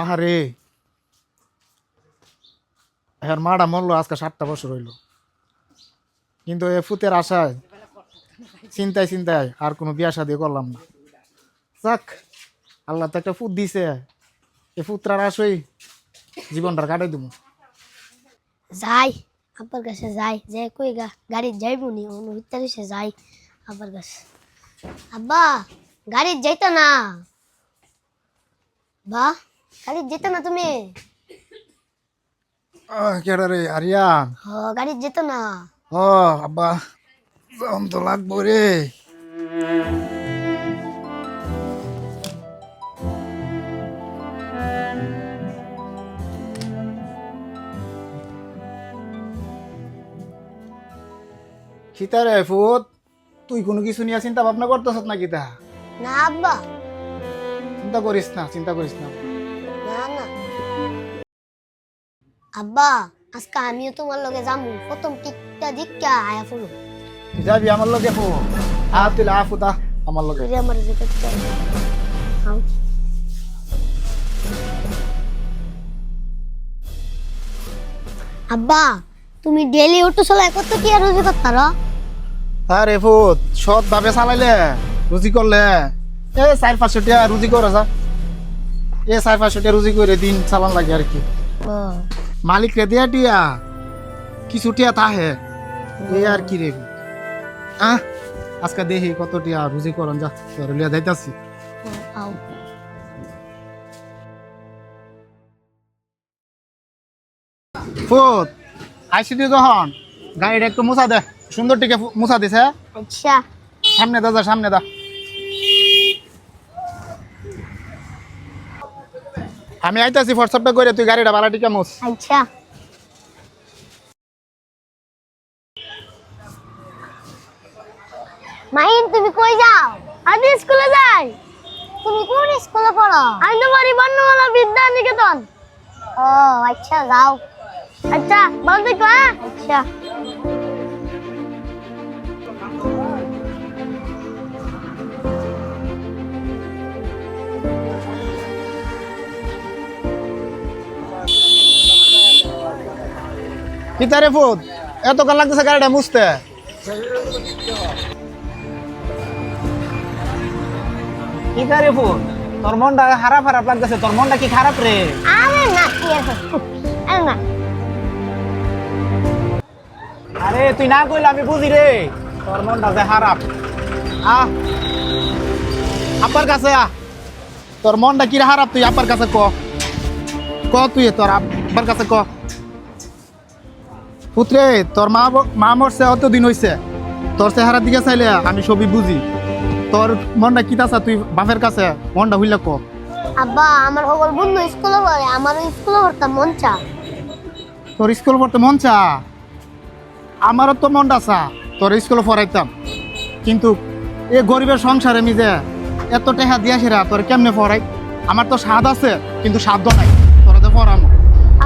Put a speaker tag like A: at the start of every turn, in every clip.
A: আহারে, হ্যাঁ মাটা মরলো আজকে 7টা বছর হইল, কিন্তু এ ফুতের আশায় চিন্তায় চিন্তায় আর কোনো বিয়া শাদি করলাম না। যাক, আল্লাহ তো একটা ফুট দিছে, এ ফুতরার আশাই জীবনটা কাটাই দেবো।
B: যাই আব্বার কাছে যাই, যে কই গাড়ি যাইবো নি অনুভূতি সে যাই আব্বার কাছে। আব্বা, গাড়ি যাইতো না? বা, গাড়ি যেত না তুমি?
A: কেডা রে? আরিয়ান?
B: গাড়ি যেত না?
A: ও আব্বা, যাম তো লাগবো রে। কিতা রে ফুত, তুই কোনো কিছু নিয়ে চিন্তা ভাবনা করতেছ না? কিতা
B: না আব্বা,
A: চিন্তা করিস না, চিন্তা করিস না।
B: না না আব্বা, আজকে আমিও তোমার লগে যামু, প্রথম টিকটা দিকটা আয়া ফুরু।
A: তুই যাবি আমার লগে? ফু তুই ফুতা আমার লগে।
B: তুই আমার যেতে চাই। আও। আব্বা, তুমি ডেলি অটো চালায় কত কি আর রোজি করতার?
A: আরে ফুত, সৎ ভাবে চালাইলে রুজি করলে 4-500 টাকা রুজি করা যা, 4-500 টাকা রুজি করে দিন চালান লাগে আর কি। মালিক রে দিয়া টিয়া কিছু টিয়া তাহে আর কি রে। আজকে দেখি কত টিয়া রুজি করন, যা তোর লিয়া যাইতাছি।
B: আও।
A: ফুত আইসিটি যখন গাড়িটা একটু মুছা দে, সুন্দর টিকে মুছা দিছে।
B: আচ্ছা
A: সামনে দা, যা সামনে দা। আমি আইতাছি, হোয়াটসঅ্যাপটা করে তুই গাড়িটা ভাড়া টিকা মুছ।
B: আচ্ছা। মাইন, তুমি কই যাও? আমি স্কুলে যাই। তুমি কোন স্কুলে পড়ো? আমি তো পড়ি বর্ণমালা বিদ্যা নিকেতন। ও আচ্ছা, যাও। আচ্ছা, ভালো থেকো। হ্যাঁ আচ্ছা।
A: কিতারে ফুত, এত কাল লাগতেছে গাড়িটা মুছতে? কিতারে ফুত, তোর মনটা খারাপ খারাপ লাগতেছে, তোর মনটা কি খারাপ রে?
B: আরে না, কি আছে? আরে না।
A: আরে তুই না কইলে আমি বুঝি রে, তোর মনটা যে খারাপ। আব্বার কাছে তোর মনটা কি খারাপ, তুই আব্বার কাছে ক, তুই তোর আব্বার কাছে ক। পুত্রে, তোর মা মরছে অতদিন হইছে, তোর চেহারার দিকে চাইলে আমি সবই বুঝি। তোর মনটা কি তাছা, তুই বাপের কাছে মনটা হইলে ক।
B: আব্বা, আমার সকল বন্ধু স্কুলে পড়ে, আমারও স্কুলে পড়তাম মন চা।
A: তোর স্কুল পড়তে মন চা? আমারও তো মনটা চা তোর স্কুলে পড়াইতাম, কিন্তু এ গরিবের সংসারে আমি যে এত টাকা দিয়াছিরা তোর কেমনে পড়াই? আমার তো স্বাদ আছে কিন্তু সাধ্য নাই তোরা যে পড়ানো।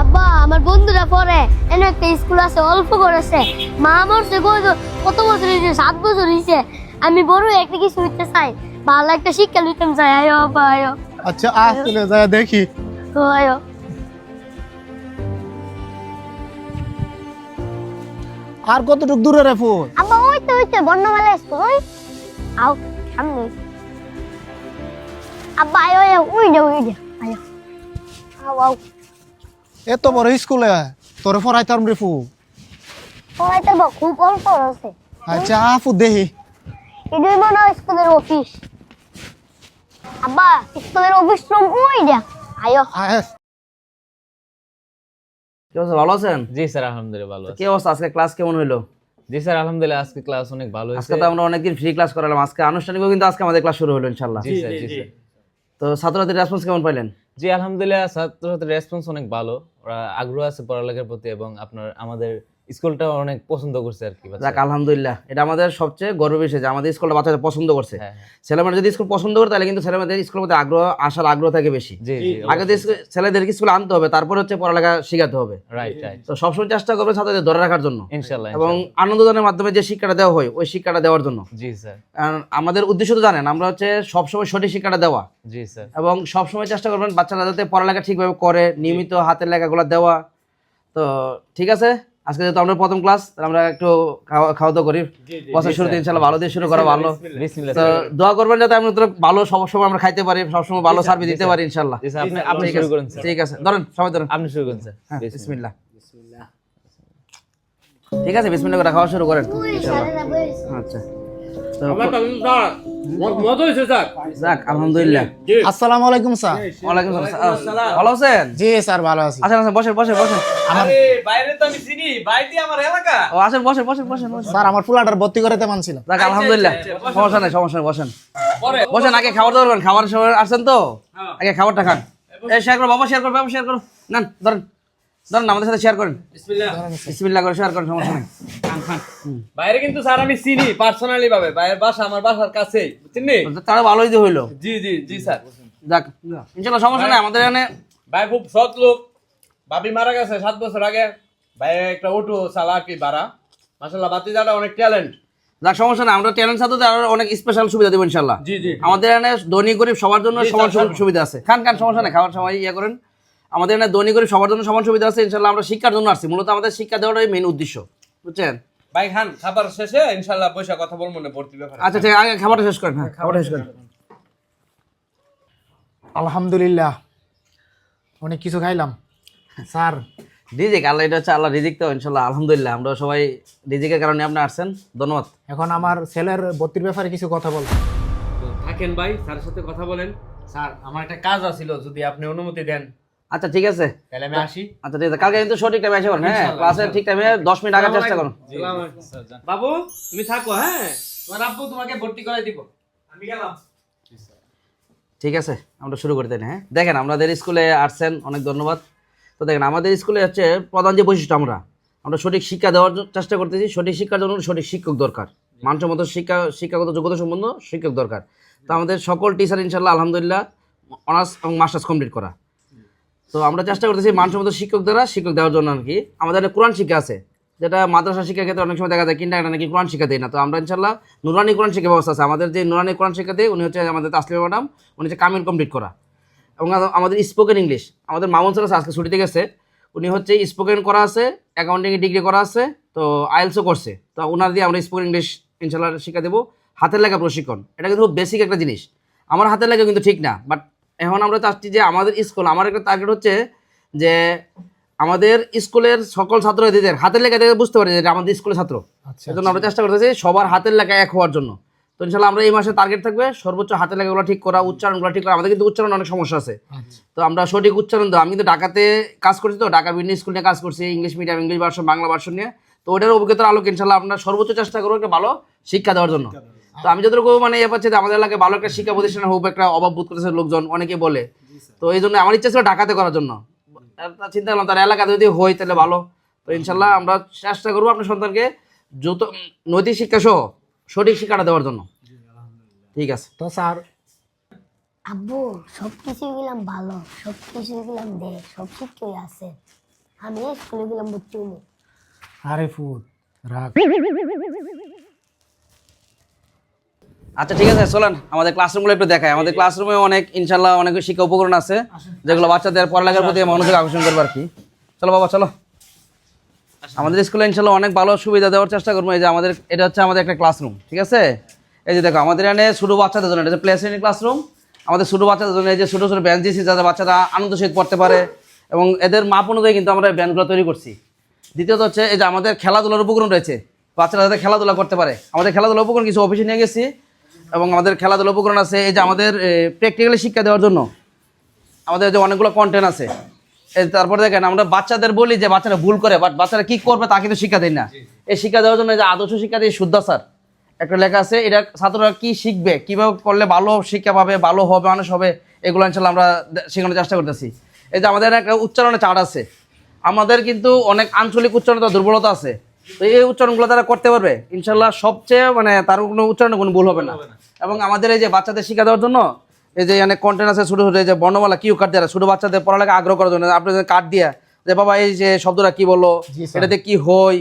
B: আব্বা, আমার বন্ধুরা পড়ে, এনে একটা স্কুল আছে, অল্প করেছে। মা মরছে কত বছর হয়েছে? 7 বছর হয়েছে। আমি বড় একটা কিছু হইতে চাই, ভালো একটা শিক্ষা নিতাম চাই। আয়ো আব্বা, আয়ো।
A: আচ্ছা আসলে যা দেখি।
B: ও আয়ো।
A: আর কতটুক দূরে রে ফুল?
B: আব্বা, ওই তো বর্ণমালা স্কুল, ওই আও সামনে। আব্বা আয়ো, আয়ো, ওই যে আয়ো। আও আও।
A: এত বড় স্কুলে তোরে পড়াইতাম রে ফু।
B: পড়াইতে খুব অল্প আছে।
A: আচ্ছা ফু দেখি।
B: এটাই মনে হয় স্কুলের অফিস। আব্বা, স্কুলের অফিস রুম ওই যে। আয়ো।
C: কি অবস্থা, ভালো আছেন?
D: জি স্যার, আলহামদুলিল্লাহ ভালো আছি।
C: কি অবস্থা, আজকে ক্লাস কেমন হইলো?
D: জি স্যার, আলহামদুলিল্লাহ আজকে ক্লাস অনেক ভালো
C: আজকে
D: হয়েছে।
C: তো আমরা অনেকদিন ফ্রি ক্লাস করালাম, আজকে আনুষ্ঠানিকভাবে কিন্তু আজকে আমাদের ক্লাস শুরু হলো ইনশাআল্লাহ।
D: জি স্যার, জি স্যার।
C: তো ছাত্রছাত্রীর রেসপন্স কেমন পাইলেন?
D: জি আলহামদুলিল্লাহ, ছাত্রছাত্রীর রেসপন্স অনেক ভালো, ওরা আগ্রহ আছে পড়ালেখার প্রতি এবং আমাদের স্কুলটা অনেক পছন্দ করছে আর কি বাচ্চারা।
C: যাক আলহামদুলিল্লাহ, এটা আমাদের সবচেয়ে গর্বের বিষয় যে আমাদের স্কুলটা বাচ্চারা পছন্দ করছে।
D: হ্যাঁ,
C: ছেলেমেয়েরা যদি স্কুল পছন্দ করে তাহলে কিন্তু ছেলেমেয়েদের স্কুলের মধ্যে আসার আগ্রহ থাকে বেশি।
D: জি জি,
C: আগে ছেলেদেরকে স্কুলে আনতে হবে, তারপর হচ্ছে পড়ালেখা শেখাতে হবে।
D: রাইট রাইট,
C: তো সবসময় চেষ্টা করবে ছাত্রদের ধরে রাখার জন্য
D: ইনশাআল্লাহ।
C: এবং আনন্দদানের মাধ্যমে যে শিক্ষাটা দেওয়া হয় ওই শিক্ষাটা দেওয়ার জন্য।
D: জি স্যার,
C: কারণ আমাদের উদ্দেশ্য তো জানেন, আমরা হচ্ছে সবসময় সঠিক শিক্ষাটা দেওয়া
D: জি স্যার।
C: এবং সবসময় চেষ্টা করবেন বাচ্চারা যাতে পড়ালেখা ঠিকভাবে করে, নিয়মিত হাতের লেখাগুলো দেওয়া। তো ঠিক আছে, আজকে যেহেতু আমরা প্রথম ক্লাস, আমরা একটু খাওয়া দাওয়া করি। বছর শুরুতে ইনশাআল্লাহ ভালো দিয়ে শুরু করা ভালো।
D: বিসমিল্লাহ
C: তো দোয়া করবেন যাতে আমরা ভালো সবসময় আমরা খাইতে পারি, সবসময় ভালো সার্ভিস দিতে পারি ইনশাআল্লাহ।
D: জি স্যার, আপনি শুরু করেন স্যার।
C: ঠিক আছে, ধরেন সবাই ধরেন।
D: আপনি শুরু করেন স্যার।
C: হ্যাঁ, বিসমিল্লাহ। ঠিক আছে, বিসমিল্লাহ করে খাওয়া শুরু করেন
B: ওই
C: ইনশাআল্লাহ।
B: স্যারেরা বলেছে
C: আচ্ছা, তো
E: মজা হয়েছে স্যার।
C: যাক আলহামদুলিল্লাহ।
A: আসসালামু আলাইকুম স্যার।
C: ওয়ালাইকুম আসসালাম। ভালো আছেন?
A: জি স্যার, ভালো আছি।
C: আসেন আসেন, বসেন বসেন বসেন।
E: আরে বাইরে তো আমি চিনি, বাইরে আমার এলাকা।
C: ও আসেন, বসেন বসেন বসেন বসেন।
A: স্যার, আমার ফুলাটার ভর্তি করে তেমন ছিল।
C: যাক আলহামদুলিল্লাহ, সমস্যা নেই সমস্যা নেই, বসেন
E: পরে
C: বসেন। আগে খাবার দাবার করেন, খাবার সময় আসছেন তো আগে খাবারটা খান। এই শেয়ার করো বাবা, শেয়ার করো বাবা, শেয়ার করো। না ধরেন ধরেন, আমাদের সাথে শেয়ার করেন।
E: বিসমিল্লাহ।
C: বিসমিল্লাহ করে শেয়ার করেন, সমস্যা নেই।
E: বাইরে কিন্তু স্যার আমি চিনি পার্সোনালি ভাবে, বাইরের বাসা আমার বাসার কাছেই, বুঝছেন নি?
C: তারা ভালোই দিয়ে হইলো।
E: জি জি জি স্যার।
C: যাক ইনশাল্লাহ সমস্যা নেই। আমাদের এখানে
E: ভাই খুব সৎ লোক, ভাবি মারা গেছে 7 বছর আগে, ভাই একটা অটো চালা আর কি ভাড়া। মাশাআল্লাহ বাতিজাটা অনেক ট্যালেন্ট।
C: যাক সমস্যা নেই, আমরা ট্যালেন্ট ছাত্রদের আরো অনেক স্পেশাল সুবিধা দেবো ইনশাল্লাহ।
E: জি জি।
C: আমাদের এখানে ধনী গরিব সবার জন্য
E: জি,
C: সমান
E: স্যার,
C: সুবিধা আছে। খান খান, সমস্যা নেই, খাওয়ার সময় ইয়ে করেন। আমাদের এখানে ধনী গরিব সবার জন্য সমান সুবিধা আছে ইনশাল্লাহ। আমরা শিক্ষার জন্য আসছি, মূলত আমাদের শিক্ষা দেওয়াটাই মেইন উদ্দেশ্য, বুঝছেন?
E: ভাই খান, খাবার শেষে ইনশাআল্লাহ বসে কথা বলবো না ভর্তি ব্যাপারে।
C: আচ্ছা ঠিক আছে, আগে খাবারটা শেষ করেন। হ্যাঁ, খাবারটা শেষ করেন।
A: আলহামদুলিল্লাহ, অনেক কিছু খাইলাম স্যার।
C: রিজিক আল্লাহ, এটা হচ্ছে আল্লাহ রিজিক। তো ইনশাল্লাহ আলহামদুলিল্লাহ আমরা সবাই রিজিকের কারণে আপনি আসছেন, ধন্যবাদ।
A: এখন আমার ছেলের ভর্তির ব্যাপারে কিছু কথা বল।
E: তো থাকেন ভাই, স্যারের সাথে কথা বলেন। স্যার আমার একটা কাজ আছিল, যদি আপনি অনুমতি দেন
C: আচ্ছা ঠিক আছে,
E: তাহলে আমি আসি।
C: আচ্ছা ঠিক আছে, কালকে কিন্তু সঠিক টাইমে এসে করুন। হ্যাঁ, ক্লাসে ঠিক টাইমে 10 মিনিট আগে চেষ্টা করুন।
E: বাবু তুমি থাকো, হ্যাঁ তোমার আব্বু তোমাকে ভর্তি করাই দিব। আমি গেলাম।
C: ঠিক আছে, আমরা শুরু করতে দেন। হ্যাঁ, দেখেন আমাদের স্কুলে আসছেন, অনেক ধন্যবাদ। তো দেখেন আমাদের স্কুলে হচ্ছে প্রধান যে বৈশিষ্ট্য, আমরা সঠিক শিক্ষা দেওয়ার চেষ্টা করতেছি। সঠিক শিক্ষার জন্য সঠিক শিক্ষক দরকার, মানসম্মত শিক্ষাগত যোগ্যতা সম্পন্ন শিক্ষক দরকার। তো আমাদের সকল টিচার ইনশাল্লাহ আলহামদুলিল্লাহ অনার্স এবং মাস্টার্স কমপ্লিট করা। তো আমরা চেষ্টা করতেছি মানসম্মত শিক্ষক দ্বারা শিক্ষক দেওয়ার জন্য আর কি। আমাদের একটা কোরআন শিক্ষা আছে, যেটা মাদ্রাসা শিক্ষার ক্ষেত্রে অনেক সময় দেখা যায় কিন্ডারগার্টেনে নাকি কোরআন শিক্ষা দেয় না। তো আমরা ইনশাল্লাহ নুরানি কোরআন শিক্ষা ব্যবস্থা আছে। আমাদের যে নুরানি কোরআন শিক্ষা দেয় উনি হচ্ছে আমাদের তাসলিমা ম্যাডাম, উনি হচ্ছে কামিল কমপ্লিট করা। এবং আমাদের স্পোকেন ইংলিশ, আমাদের মামুন স্যার আছে, আজকে ছুটিতে গেছে। উনি হচ্ছে স্পোকেন করা আছে, অ্যাকাউন্টিংয়ে ডিগ্রি করা আছে, তো আইএলসও করছে। তো ওনার দিয়ে আমরা স্পোকেন ইংলিশ ইনশাল্লাহ শিক্ষা দেবো। হাতের লেখা প্রশিক্ষণ, এটা কিন্তু খুব বেসিক একটা জিনিস। আমার হাতের লেখা কিন্তু ঠিক না, বাট এখন আমরা চাচ্ছি যে আমাদের স্কুল, আমার একটা টার্গেট হচ্ছে যে আমাদের স্কুলের সকল ছাত্রছাত্রীদের হাতের লেখা দেখে বুঝতে পারে যে আমাদের স্কুলের ছাত্র। সেজন্য আমরা চেষ্টা করতেছি সবার হাতের লেখা এক হওয়ার জন্য। তো ইনশাল্লাহ আমরা এই মাসে টার্গেট থাকবে সর্বোচ্চ হাতের লেখাগুলো ঠিক করা, উচ্চারণগুলো ঠিক করা। আমাদের কিন্তু উচ্চারণ অনেক সমস্যা আছে, তো আমরা সঠিক উচ্চারণ দেবো। আমি কিন্তু ঢাকাতে কাজ করছি, তো ঢাকা বিভিন্ন স্কুল নিয়ে কাজ করছি, English medium, English version, Bangla version নিয়ে। তো ওটার অভিজ্ঞতার আলোকে ইনশাল্লাহ আমরা সর্বোচ্চ চেষ্টা করবো একটা ভালো শিক্ষা দেওয়ার জন্য। তো আমি যতটুকু মানে এ পাচ্ছি যে আমাদের এলাকায় ভালো একটা শিক্ষা প্রতিষ্ঠান হোক, একটা অভাব বোধ করতেছে লোকজন, অনেকে বলে। তো এই জন্য আমার ইচ্ছা ছিল ঢাকাতে করার জন্য। চিন্তা করলাম তার এলাকাতে যদি হয় তাহলে ভালো। তো ইনশাল্লাহ আমরা চেষ্টা করবো আপনার সন্তানকে যত নৈতিক শিক্ষা সহ সঠিক শিক্ষাটা দেওয়ার জন্য। ঠিক আছে।
A: তো স্যার,
B: আব্বু সব কিছু গেলাম ভালো, সব কিছু গেলাম দেখ, সব শিক্ষাই আছে। আমি স্কুলে গেলাম ভর্তি হইনি।
A: আরে ফুট রাখ।
C: আচ্ছা ঠিক আছে, চলেন আমাদের ক্লাসরুমগুলো একটু দেখায়। আমাদের ক্লাসরুমে অনেক ইনশাল্লাহ অনেক শিক্ষা উপকরণ আছে, যেগুলো বাচ্চাদের পড়ালেখার প্রতি মনোযোগ আকর্ষণ করবে আর কি। চলো বাবা চলো। আমাদের স্কুলে ইনশাল্লাহ অনেক ভালো সুবিধা দেওয়ার চেষ্টা করবো। এই যে আমাদের এটা হচ্ছে আমাদের একটা ক্লাসরুম, ঠিক আছে? এই যে দেখো আমাদের এখানে ছোটো বাচ্চাদের জন্য এটা হচ্ছে প্লে শ্রেণীর ক্লাসরুম। আমাদের ছোটো বাচ্চাদের জন্য এই যে ছোটো ছোটো বেঞ্চ দিয়েছি, যাতে বাচ্চারা আনন্দ সহিত পড়তে পারে, এবং এদের মাপ অনুযায়ী কিন্তু আমরা ব্যান্ডগুলো তৈরি করছি। দ্বিতীয়ত হচ্ছে এই যে আমাদের খেলাধুলার উপকরণ রয়েছে, বাচ্চারা যাতে খেলাধুলা করতে পারে। আমাদের খেলাধুলার উপকরণ কিছু অফিসে নিয়ে গেছি, এবং আমাদের খেলাধুলা উপকরণ আছে। এই যে আমাদের প্র্যাকটিক্যালি শিক্ষা দেওয়ার জন্য আমাদের যে অনেকগুলো কন্টেন্ট আছে। তারপরে দেখেন আমরা বাচ্চাদের বলি যে বাচ্চারা ভুল করে, বাট বাচ্চারা কি করবে তা কিন্তু শিক্ষা দেয় না। এই শিক্ষা দেওয়ার জন্য যে আদর্শ শিক্ষা দিয়ে শুদ্ধাচার একটা লেখা আছে, এটা ছাত্ররা কি শিখবে, কিভাবে করলে ভালো শিক্ষা পাবে, ভালো হবে, মানুষ হবে, এগুলো ইনশাল্লাহ আমরা শেখানোর চেষ্টা করতেছি। এই যে আমাদের একটা উচ্চারণের চার্ট আছে। আমাদের কিন্তু অনেক আঞ্চলিক উচ্চারণের দুর্বলতা আছে। তো এই উচ্চারণগুলো তারা করতে পারবে ইনশাল্লাহ, সবচেয়ে মানে তার কোনো উচ্চারণে কোনো ভুল হবে না। এবং আমাদের এই যে বাচ্চাদের শিক্ষা দেওয়ার জন্য এই যে অনেক কন্টেন্ট আছে, ছোটো ছোটো এই যে বর্ণমালা কিউ কার্ড দেওয়া, ছোটো বাচ্চাদের পড়ালেখা আগ্রহ করার জন্য আপনি কার্ড দিয়া যে বাবা এই যে শব্দটা কি বলো,
A: জি স্যার।
C: এটাতে কি হয়,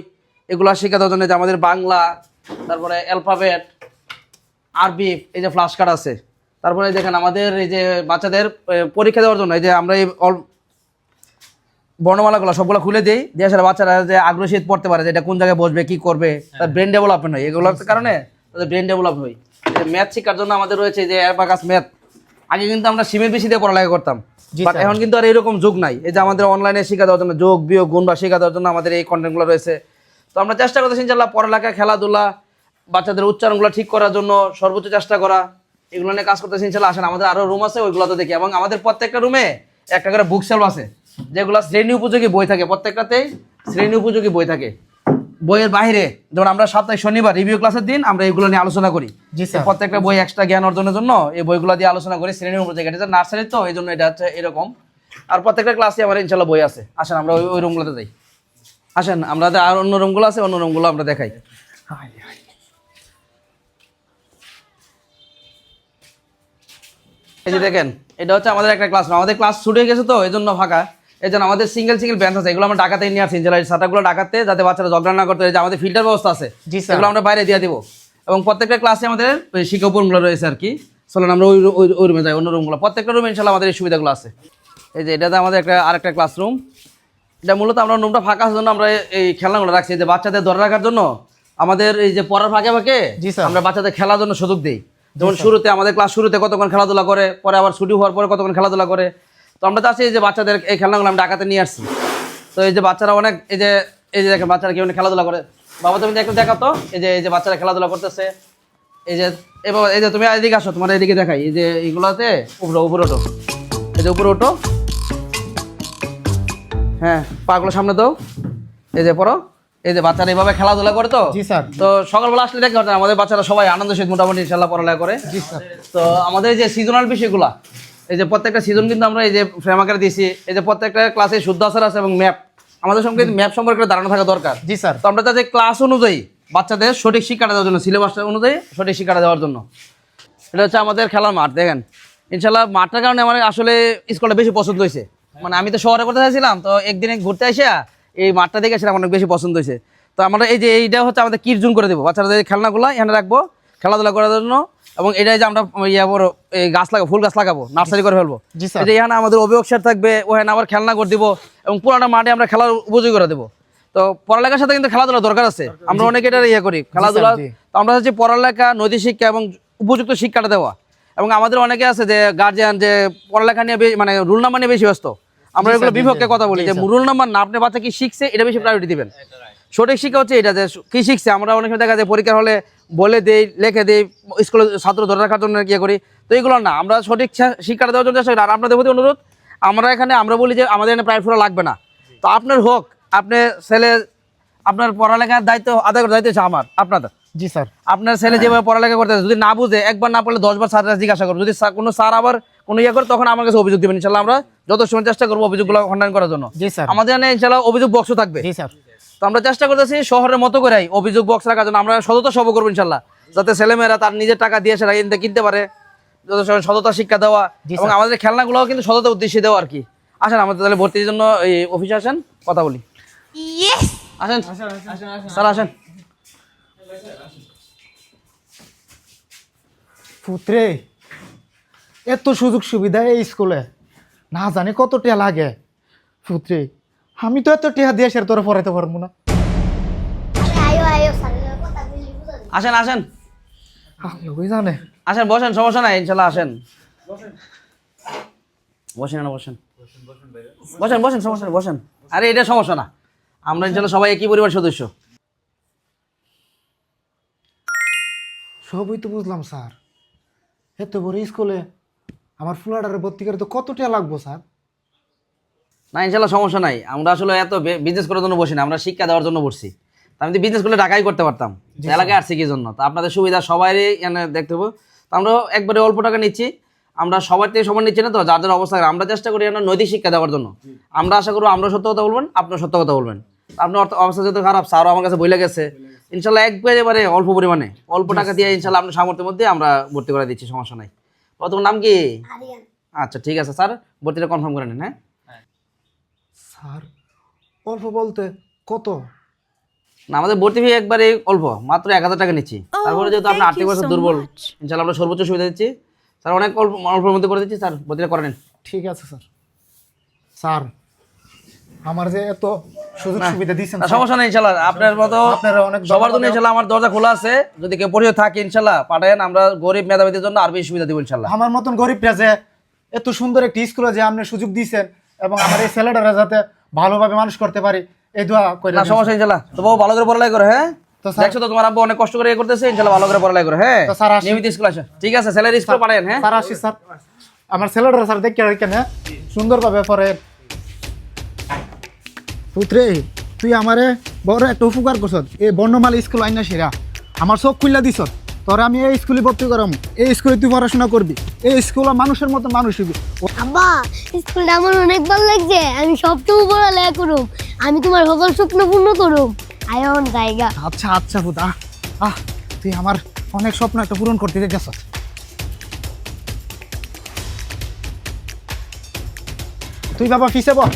C: এগুলো শিক্ষা দেওয়ার জন্য যে আমাদের বাংলা, তারপরে অ্যালফাবেট, আরবি, এই যে ফ্ল্যাশ কার্ড আছে। তারপরে দেখেন আমাদের এই যে বাচ্চাদের পরীক্ষা দেওয়ার জন্য এই যে আমরা এই বর্ণমালাগুলো সবগুলো খুলে দিই, দিয়ে আসলে বাচ্চারা যে আগ্রহী পড়তে পারে যে এটা কোন জায়গায় বসবে, কি করবে, তার ব্রেন ডেভেলপমেন্ট হয়, এগুলোর কারণে তাদের ব্রেন ডেভেলপ হয়। ম্যাথ শিক্ষার জন্য আমাদের রয়েছে যে অ্যাবাকাস ম্যাথ। আগে কিন্তু আমরা সিমের বেশি দিয়ে পড়ালেখা করতাম,
A: জি
C: বাট
A: স্যার।
C: এখন কিন্তু আর এরকম যুগ নাই। এই যে আমাদের অনলাইনে শিক্ষা দেওয়ার জন্য যোগ বিয়োগ গুণ বা শিক্ষা দেওয়ার জন্য আমাদের এই কন্টেন্টগুলো রয়েছে। তো আমরা চেষ্টা করতেছি ইনশাআল্লাহ পড়ালেখা, খেলাধুলা, বাচ্চাদের উচ্চারণগুলো ঠিক করার জন্য সর্বোচ্চ চেষ্টা করা, এগুলো নিয়ে কাজ করতেছি ইনশাআল্লাহ। আসেন আমাদের আরও রুম আছে, ওইগুলো তো দেখি। এবং আমাদের প্রত্যেকটা রুমে একটা করে বুক সেলফ আছে, যেগুলো শ্রেণী উপযোগী বই থাকে, প্রত্যেকটাতেই শ্রেণী উপযোগী বই থাকে। বইয়ের বাইরে যেমন আমরা সপ্তাহে শনিবার রিভিউ ক্লাসের দিন আমরা এগুলো নিয়ে আলোচনা করি।
A: জি স্যার।
C: প্রত্যেকটা বই এক্সট্রা জ্ঞান অর্জনের জন্য এই বইগুলো দিয়ে আলোচনা করি শ্রেণীর উপযোগী। এটা নার্সারি তো এই জন্য এটা হচ্ছে এরকম। আর প্রত্যেকটা ক্লাসে আমার ইনশাল্লাহ বই আছে। আসেন আমরা ওই রুমগুলোতে যাই। আসেন আমরা আর অন্য রুমগুলো আছে, অন্য রুমগুলো আমরা দেখাই। এই যে দেখেন, এটা হচ্ছে আমাদের একটা ক্লাস। আমাদের ক্লাস ছুটে গেছে তো এই জন্য ফাঁকা। এই জন্য আমাদের সিঙ্গেল বেঞ্চ আছে, এগুলো আমরা ঢাকাতে নিয়ে আসছি ইনশাল্লাহ। এই ছাতাগুলো ঢাকাতে, যাতে বাচ্চারা ঝগড়া না করতে। এই যে আমাদের ফিল্টার ব্যবস্থা আছে,
A: জি স্যার।
C: এগুলো আমরা বাইরে দিয়ে দিব। এবং প্রত্যেকটা ক্লাসে আমাদের ওই শিক্ষা উপকরণগুলো রয়েছে আর কি। চলেন আমরা ওই রুমে যাই, অন্য রুমগুলো। প্রত্যেকটা রুমে ইনশাল্লাহ আমাদের এই সুবিধাগুলো আছে। এই যে এটাতে আমাদের আরেকটা ক্লাসরুম। এটা মূলত আমরা রুমটা ফাঁকা আসার জন্য আমরা এই খেলনাগুলো রাখছি, যে বাচ্চাদের ধরে রাখার জন্য। আমাদের এই যে পড়ার ফাঁকে ফাঁকে
A: জি স্যার।
C: আমরা বাচ্চাদের খেলার জন্য সুযোগ দিই। যেমন শুরুতে আমাদের ক্লাস শুরুতে কতক্ষণ খেলাধুলা করে, পরে আবার ছুটি হওয়ার পরে কতক্ষণ খেলাধুলা করে। তো আমরা চাচ্ছি যে বাচ্চাদের এই খেলনাগুলো আমি ঢাকাতে নিয়ে আসছি। তো এই যে বাচ্চারা অনেক এই যে দেখেন বাচ্চারা কেউ খেলাধুলা করে। বাবা তুমি একটু দেখাও তো, এই যে বাচ্চারা খেলাধুলা করতেছে। এই যে তুমি এদিকে আসো, তোমার এদিকে দেখাই। এই যে এইগুলোতে উপরে ওঠো, এই যে উপরে ওঠো, হ্যাঁ পাগুলো সামনে দাও। এই যে পড়ো। এই যে বাচ্চারা এইভাবে খেলাধুলা করে। তো
A: জি স্যার।
C: তো সকালবেলা আসলে দেখতে পাচ্ছেন আমাদের বাচ্চারা সবাই আনন্দ সহিত মোটামুটি ইনশাল্লাহ পড়ালেখা করে।
A: জি স্যার।
C: তো আমাদের এই যে সিজনাল বিষয়গুলা, এই যে প্রত্যেকটা সিজন কিন্তু আমরা এই যে ফ্রেম আকারে দিয়েছি। এই যে প্রত্যেকটা ক্লাসে শুদ্ধ আচার আছে এবং ম্যাপ, আমাদের সঙ্গে ম্যাপ সম্পর্কে ধারণা থাকা দরকার।
A: জি স্যার।
C: তো আমরা যাতে ক্লাস অনুযায়ী বাচ্চাদের সঠিক শিক্ষাটা দেওয়ার জন্য, সিলেবাসটা অনুযায়ী সঠিক শিক্ষাটা দেওয়ার জন্য। এটা হচ্ছে আমাদের খেলার মাঠ। দেখেন ইনশাল্লাহ মাঠটার কারণে আমার আসলে স্কুলটা বেশি পছন্দ হয়েছে। মানে আমি তো শহরে করতে চাইছিলাম, তো একদিনে ঘুরতে এসে এই মাঠটা দেখে সেটা অনেক বেশি পছন্দ হয়েছে। তো আমরা এই যে এইটা হচ্ছে আমাদের কিট জোন করে দেবো, বাচ্চাদের খেলনাগুলো এখানে রাখবো খেলাধুলা করার জন্য। এবং এটাই যে আমরা এই গাছ লাগাবো, ফুল গাছ লাগাবো, নার্সারি করে ফেলবো।
A: জি স্যার।
C: এটা এখানে আমাদের অভিভাবক স্যার থাকবে, ওখানে আবার খেলনা করে দিব এবং পুরাটা মাঠে আমরা খেলার উপযোগী করে দেবো। তো পড়ালেখার সাথে কিন্তু খেলাধুলা দরকার আছে। আমরা অনেকে এটা করি খেলাধুলা।
A: জি।
C: তো আমরা হচ্ছে পড়ালেখা, নৈতিক শিক্ষা এবং উপযুক্ত শিক্ষাটা দেওয়া। এবং আমাদের অনেকে আছে যে গার্জিয়ান যে পড়ালেখা নিয়ে মানে রুল নাম্বার নিয়ে বেশি ব্যস্ত। আমরা এগুলো বিপক্ষে কথা বলি যে রুল নাম্বার না, আপনি বাচ্চা কি শিখছে এটা বেশি প্রায়োরিটি দিবেন। সঠিক শিক্ষা হচ্ছে এটা যে কি শিখছে। আমরা অনেক সময় দেখা যায় পরীক্ষার হলে বলে দেই, লিখে দেই, স্কুলে ছাত্র ধরে রাখার জন্য করি। তো এগুলো না, আমরা সঠিক শিক্ষাটা দেওয়ার জন্য চেষ্টা করি। আর আপনাদের প্রতি অনুরোধ, আমরা বলি যে আমাদের এখানে প্রাইভেট পড়া লাগবে না। তো আপনার হোক, আপনি ছেলে আপনার পড়ালেখার দায়িত্ব আদায় করার দায়িত্ব হচ্ছে আপনাদের।
A: জি স্যার।
C: আপনার ছেলে যেভাবে পড়ালেখা করতে যদি না বুঝে, একবার না পড়লে 10 বার স্যাররা জিজ্ঞাসা করবো। যদি কোনো স্যার আবার কোনো করে, তখন আমার কাছে অভিযোগ দেবেন। ইনশাল্লাহ আমরা যত সময় চেষ্টা করবো অভিযোগগুলো খণ্ডন করার জন্য।
A: জি স্যার।
C: আমাদের এখানে ইনশাল্লাহ অভিযোগ বক্সও থাকবে।
A: জি স্যার।
C: তো আমরা চেষ্টা করতেছি শহরের মতো করেই অভিযোগ বক্স রাখার জন্য। আমরা সততা সভা করবো ইনশাল্লাহ, যাতে ছেলেমেয়েরা তার নিজের টাকা দিয়ে সেটা কিনতে পারে। যত সময় সততা শিক্ষা দেওয়া এবং আমাদের খেলনাগুলোও কিন্তু সততা উদ্দেশ্যে দেওয়া আর কি। আসেন আমাদের তাহলে ভর্তির জন্য এই অফিসে আসেন, কথা বলি। আসেন স্যার, আসেন।
A: পুত্রে, এত সুযোগ সুবিধা এই স্কুলে না জানি কত টিয়া লাগে। পুত্রে, আমি তো এত টিয়া দিয়ে সের তোরা পড়াইতে পারবো না।
B: আয়ো আয়ো স্যারের কথা বলি বুঝান।
C: আসেন আসেন
A: ওই জানে।
C: আসেন, বসেন, সমস্যা নাই ইনশাল্লাহ। আসেন বসেন, বসেন বসেন বসেন, সমস্যা নেই, বসেন। আরে এটা সমস্যা না, আমরা ইনশাল্লাহ সবাই একই পরিবার সদস্য।
A: সবই তো বুঝলাম স্যার, এত বড় স্কুলে আমার ফুলাডারে ভর্তি করে তো কত টিয়া লাগবো স্যার?
C: না ইনশাল্লাহ সমস্যা নাই। আমরা আসলে এত বিজনেস করার জন্য বসি না, আমরা শিক্ষা দেওয়ার জন্য বসছি। তা আমি তো বিজনেস করলে ঢাকায় করতে পারতাম, এলাকায় আসছি কি জন্য। তো আপনাদের সুবিধা সবারই এনে দেখতে হবে। তো আমরা একবারে অল্প টাকা নিচ্ছি, আমরা সবার থেকে সমান নিচ্ছি না। তো যাদের অবস্থা আমরা চেষ্টা করি আমরা নৈতিক শিক্ষা দেওয়ার জন্য। আমরা আশা করবো আমরা সত্য কথা বলবেন, আপনার সত্য কথা বলবেন। আপনার অবস্থা যেহেতু খারাপ, স্যারও আমার কাছে বইলে গেছে, ইনশাল্লাহ একবারে অল্প পরিমাণে অল্প টাকা দিয়ে ইনশাল্লাহ আপনার সামর্থ্যের মধ্যে আমরা ভর্তি করে দিচ্ছি, সমস্যা নাই। ও তোমার নাম কি?
B: আরিয়ান।
C: আচ্ছা ঠিক আছে স্যার, ভর্তিটা কনফার্ম করে নিন। হ্যাঁ
A: স্যার অল্প বলতে কত?
C: না, আমাদের ভর্তি ফি একবারে অল্প, মাত্র 1000 টাকা নিচ্ছি। তারপরে যেহেতু আপনার আর্থিক অবস্থা দুর্বল, ইনশাল্লাহ আমরা সর্বোচ্চ সুবিধা দিচ্ছি স্যার, অনেক অল্প অল্পের মধ্যে করে দিচ্ছি স্যার, ভর্তিটা করে নিন।
A: ঠিক আছে স্যার। স্যার আমার যে এত সুযোগ সুবিধা দিচ্ছেন
C: না, সমস্যা নেই ইনশাল্লাহ, আপনার মতো
A: আপনারা অনেক
C: সবার জন্য ইনশাল্লাহ আমার দরজা খোলা আছে, যদি কেউ পরিচয় থাকে ইনশাল্লাহ পাঠায়েন, আমরা গরিব মেধাবীদের জন্য আর বেশি সুবিধা দেবো ইনশাল্লাহ।
A: আমার মতন গরিবরা যে এত সুন্দর একটি স্কুলে যে আপনি সুযোগ দিয়েছেন এবং আমার এই ছেলেটারা যাতে ভালোভাবে মানুষ করতে পারি এই দোয়া করে
C: না সমস্যা নেই ইনশাল্লাহ, তো বাবু ভালো করে পড়ালেখা করে। হ্যাঁ
A: তো স্যার
C: দেখছো তো তোমার আব্বু অনেক কষ্ট করে করতেছে, ইনশাল্লাহ ভালো করে পড়ালেখা করে। হ্যাঁ
A: তো স্যার আসি।
C: নিয়মিত স্কুল আসে, ঠিক আছে স্যালারি স্কুল পাঠায়েন। হ্যাঁ
A: স্যার আসি স্যার, আমার ছেলেটারা স্যার দেখে রাখেন হ্যাঁ সুন্দরভাবে পরে। পুত্রে তুই আমারে বড় একটা উপকার করছ, এই বর্ণমালা স্কুল আইনা সেরা আমার চোখ খুললা দিছ, তোরে আমি এই স্কুলে ভর্তি করাম, এই স্কুলে তুই পড়াশোনা করবি, এই স্কুল মানুষের মতো মানুষ হবি।
B: আব্বা স্কুলটা আমার অনেক ভালো লাগছে, আমি সবটুকু পড়ালেখা করুম, আমি তোমার সকল স্বপ্ন পূর্ণ করুম। আয়ন জায়গা।
A: আচ্ছা আচ্ছা পুত, তুই আমার অনেক স্বপ্ন একটা পূরণ করতে গেছ। তুই বাবা ফিসে বল।